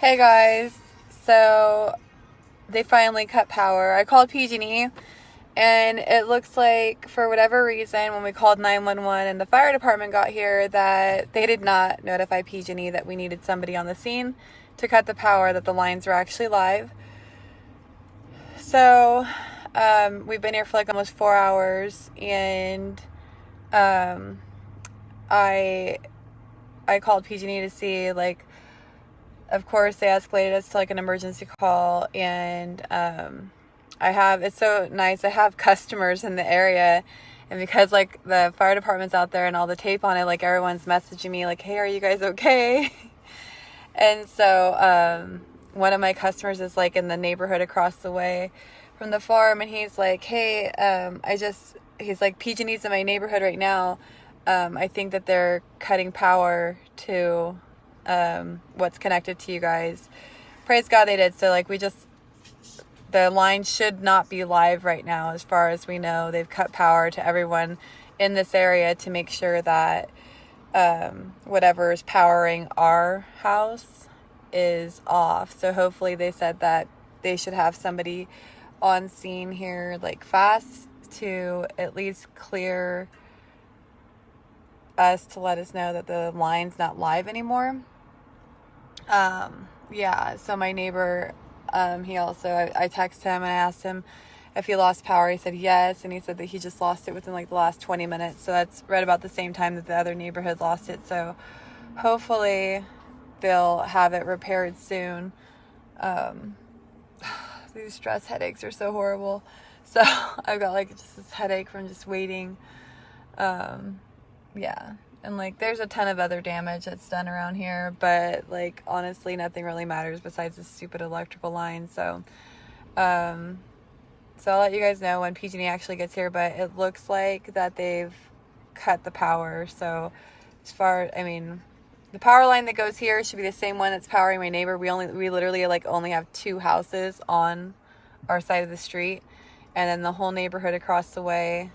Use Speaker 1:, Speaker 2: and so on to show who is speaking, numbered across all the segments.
Speaker 1: Hey guys, so they finally cut power. I called PG&E and it looks like for whatever reason when we called 911 and the fire department got here that they did not notify PG&E that we needed somebody on the scene to cut the power, that the lines were actually live. So we've been here for like almost 4 hours and um, I called PG&E to see, like, of course they escalated us to like an emergency call, and it's so nice, I have customers in the area, and because like the fire department's out there and all the tape on it, like everyone's messaging me like, hey, are you guys okay? And so one of my customers is like in the neighborhood across the way from the farm, and he's like, hey, he's like, PG&E's in my neighborhood right now. I think that they're cutting power to what's connected to you guys. Praise God they did. So like the line should not be live right now as far as we know. They've cut power to everyone in this area to make sure that whatever is powering our house is off. So hopefully they said that they should have somebody on scene here like fast to at least clear us to let us know that the line's not live anymore. Yeah, so my neighbor, I texted him and I asked him if he lost power. He said yes, and he said that he just lost it within like the last 20 minutes. So that's right about the same time that the other neighborhood lost it. So hopefully they'll have it repaired soon. These stress headaches are so horrible. So I've got like just this headache from just waiting. Yeah. And like there's a ton of other damage that's done around here, but like honestly nothing really matters besides this stupid electrical line. So I'll let you guys know when PG&E actually gets here, but it looks like that they've cut the power. So the power line that goes here should be the same one that's powering my neighbor. We literally like only have 2 houses on our side of the street, and then the whole neighborhood across the way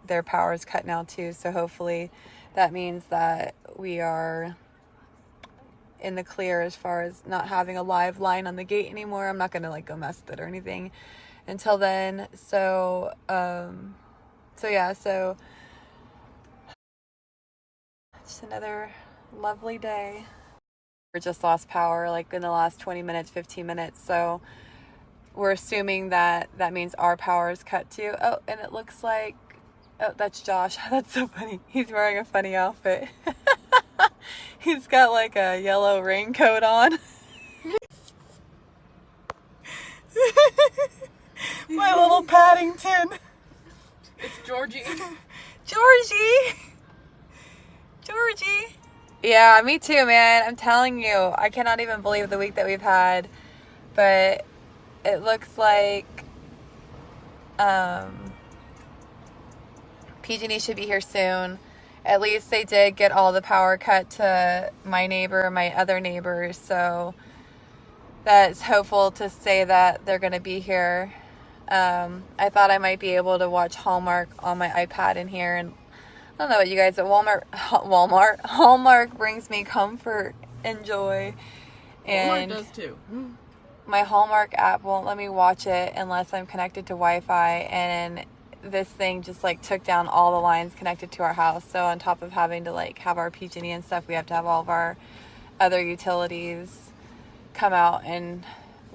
Speaker 1: their power is cut now too. So hopefully that means that we are in the clear as far as not having a live line on the gate anymore. I'm not gonna like go mess with it or anything until then. So just another lovely day. We just lost power like in the last 20 minutes, 15 minutes. So we're assuming that means our power is cut too. Oh, and it looks like, oh, that's Josh. That's so funny. He's wearing a funny outfit. He's got like a yellow raincoat on. My little Paddington.
Speaker 2: It's Georgie.
Speaker 1: Georgie. Yeah, me too, man. I'm telling you, I cannot even believe the week that we've had. But it looks like PG&E should be here soon. At least they did get all the power cut to my neighbor, my other neighbors. So that's hopeful to say that they're going to be here. I thought I might be able to watch Hallmark on my iPad in here, and I don't know about you guys, but Hallmark brings me comfort and joy.
Speaker 2: And Hallmark does too.
Speaker 1: My Hallmark app won't let me watch it unless I'm connected to Wi-Fi, and this thing just like took down all the lines connected to our house. So on top of having to like have our PG&E and stuff, we have to have all of our other utilities come out and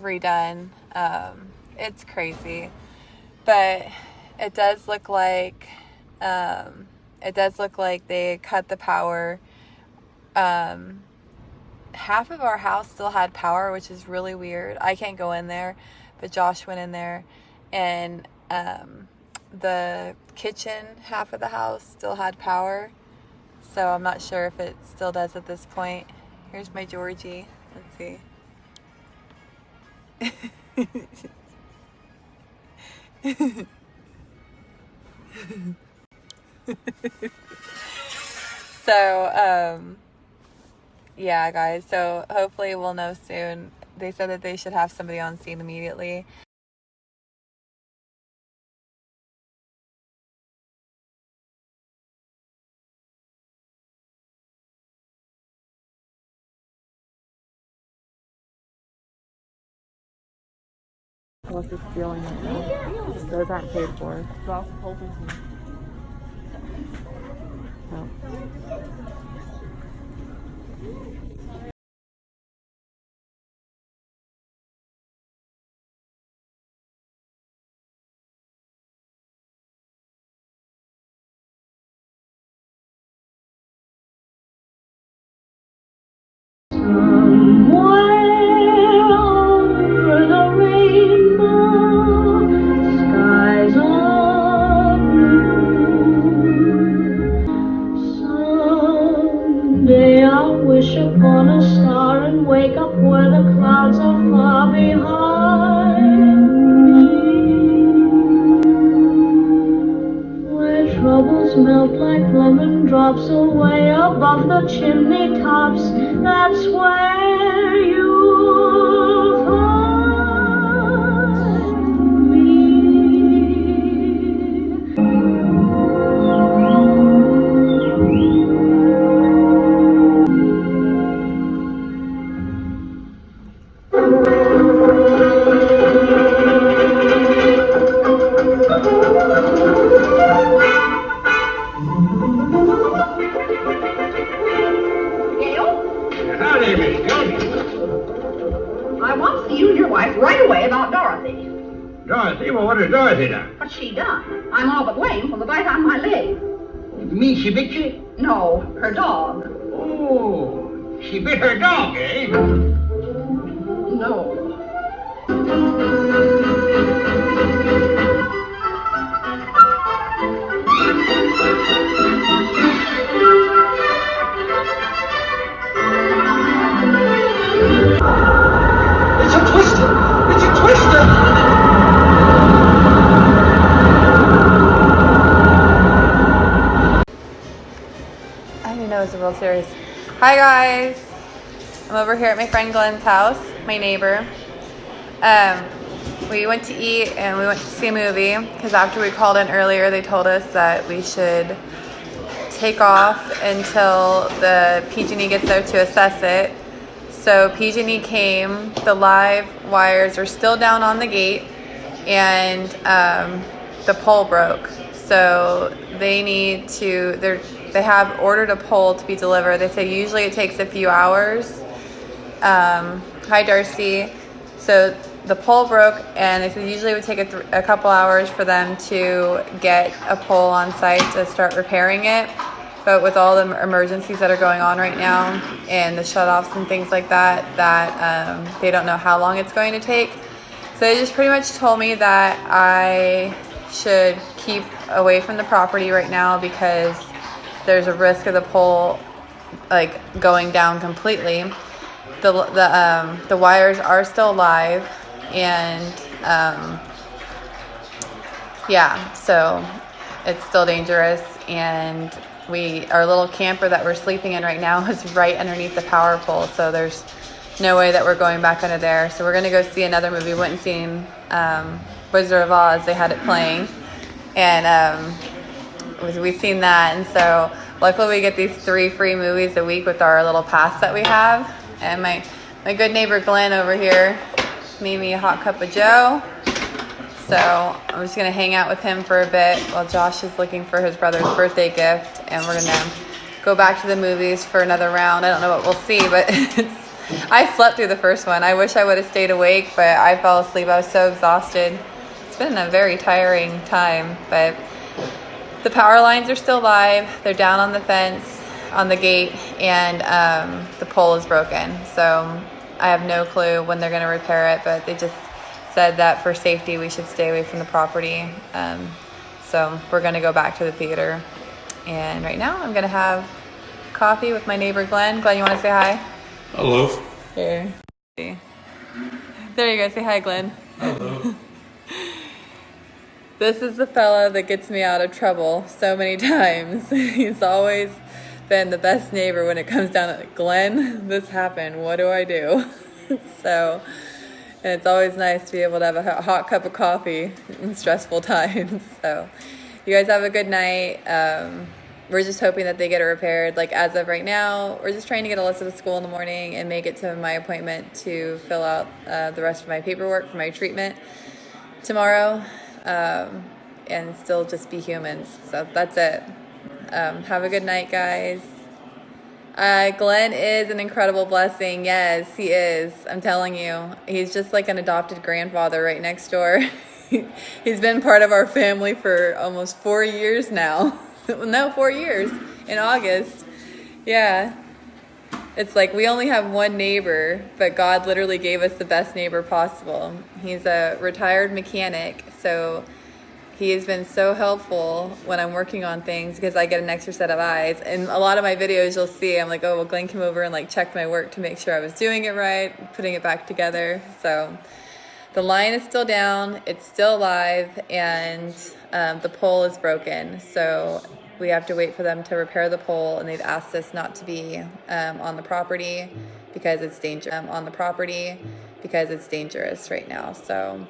Speaker 1: redone. It's crazy, but it does look like they cut the power. Half of our house still had power, which is really weird. I can't go in there, but Josh went in there, and the kitchen half of the house still had power. So I'm not sure if it still does at this point. Here's my Georgie. Let's see. So, yeah, guys. So hopefully we'll know soon. They said that they should have somebody on scene immediately. Plus is stealing right now. Those aren't paid for. No.
Speaker 3: Over the rainbow, skies are blue. Someday I'll wish upon a star and wake up where the clouds are far behind me, where troubles melt like lemon drops away above the chimney tops. That's where you'll find me.
Speaker 4: Howdy, Miss Gildy.
Speaker 5: I want to see you and your wife right away about Dorothy.
Speaker 4: Dorothy? Well, what has Dorothy done?
Speaker 5: What's she done? I'm all but lame from the bite on my leg.
Speaker 4: You mean she bit you?
Speaker 5: No, her dog.
Speaker 4: Oh, she bit her dog, eh?
Speaker 5: No.
Speaker 4: It's a twister! It's a twister!
Speaker 1: I didn't know it was a World Series. Hi guys! I'm over here at my friend Glenn's house, my neighbor. We went to eat and we went to see a movie because after we called in earlier, they told us that we should take off until the PG&E gets there to assess it. So PG&E came, the live wires are still down on the gate, and the pole broke. So they need to, they have ordered a pole to be delivered. They say usually it takes a few hours. Hi Darcy. So the pole broke, and they said usually it would take a couple hours for them to get a pole on site to start repairing it. But with all the emergencies that are going on right now and the shutoffs and things like that, they don't know how long it's going to take. So they just pretty much told me that I should keep away from the property right now because there's a risk of the pole like going down completely. The wires are still live, and yeah, so it's still dangerous. And our little camper that we're sleeping in right now is right underneath the power pole, so there's no way that we're going back under there. So we're gonna go see another movie. We went and seen Wizard of Oz. They had it playing, and we've seen that. And so luckily we get these 3 free movies a week with our little pass that we have. And my good neighbor Glenn over here made me a hot cup of joe. So I'm just going to hang out with him for a bit while Josh is looking for his brother's birthday gift. And we're going to go back to the movies for another round. I don't know what we'll see, but I slept through the first one. I wish I would have stayed awake, but I fell asleep. I was so exhausted. It's been a very tiring time, but the power lines are still live. They're down on the fence, on the gate, and the pole is broken. So I have no clue when they're going to repair it, but they just said that for safety we should stay away from the property. So we're going to go back to the theater, and right now I'm going to have coffee with my neighbor Glenn. Glenn, you want to say hi?
Speaker 6: Hello.
Speaker 1: Here. There you go. Say hi, Glenn.
Speaker 6: Hello.
Speaker 1: This is the fella that gets me out of trouble so many times. He's always been the best neighbor when it comes down to, Glenn, this happened, what do I do? So, and it's always nice to be able to have a hot cup of coffee in stressful times. So you guys have a good night. We're just hoping that they get it repaired. Like as of right now, we're just trying to get Alyssa to school in the morning and make it to my appointment to fill out the rest of my paperwork for my treatment. tomorrow, and still just be humans. So that's it. Have a good night, guys. Glenn is an incredible blessing. Yes, he is. I'm telling you. He's just like an adopted grandfather right next door. He's been part of our family for almost 4 years now. No, 4 years in August. Yeah. It's like we only have one neighbor, but God literally gave us the best neighbor possible. He's a retired mechanic, so he has been so helpful when I'm working on things because I get an extra set of eyes. And a lot of my videos you'll see, I'm like, oh, well, Glenn came over and like checked my work to make sure I was doing it right, putting it back together. So the line is still down, it's still alive, and the pole is broken. So we have to wait for them to repair the pole, and they've asked us not to be on the property because it's dangerous right now. So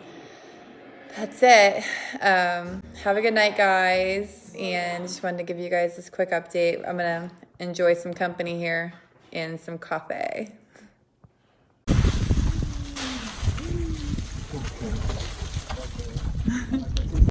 Speaker 1: that's it. Have a good night, guys, and just wanted to give you guys this quick update. I'm gonna enjoy some company here and some coffee.